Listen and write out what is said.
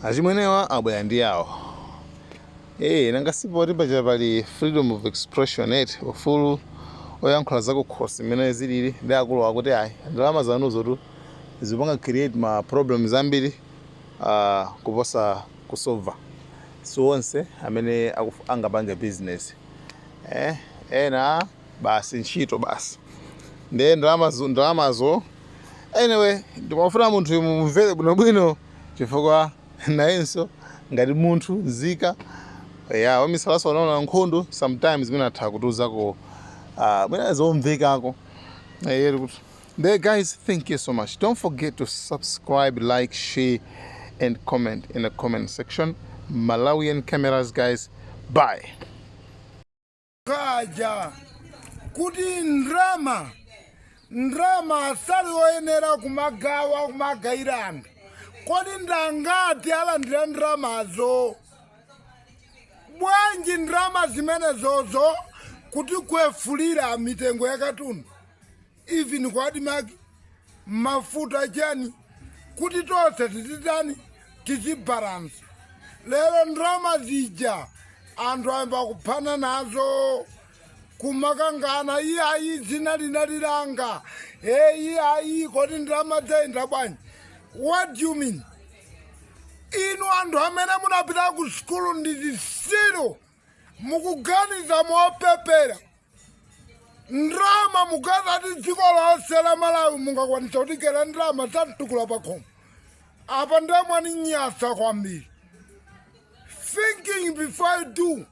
achimwenewa abwera ndi yawo. Nangasipo kuti paja pali freedom of expression ufulu oyankhula zakukhosi imene zilili ndi akulu akuti ayi ndalama zanuzotu zipanga create ma problems ambiri kuposa kusolva so onse amene angapange business ena basi ntchito basi ndiye ndalamazo anyway ndimafuna munthu mumvere bwinobwino chifukwa nayenso ngati munthu nzika wamisalaso wanaona nkhondo sometimes mwina atha kutuzako mwina zomvekako there guys, thank you so much. Don't forget to subscribe, like, share and comment in the comment section. Malawian cameras guys, bye. Kaja kuti ndrama salioyenera kumagawa kumagairana kodi ndangati alandira ndramazo bwanji ndrama zimene zozo kuti kwefulira mitengo ya katundu even kwadi maki mafuta chani kuti tonse tititani tichibalance lero ndrama zija anthu ayamba kuphana nazo kumakangana iyayi dzina linalilanga iyayi kodi ndrama dzayenda bwanji. What do you mean? Inu anthu amene munapita ku skulu ndi zisiro mukuganiza mopepera ndrama mukazati dziko lonse la Malawi mungakwanisa kutikera ndrama tatukula pakhomo apa ndamwani nyasa kwambiri. Thinking before you do.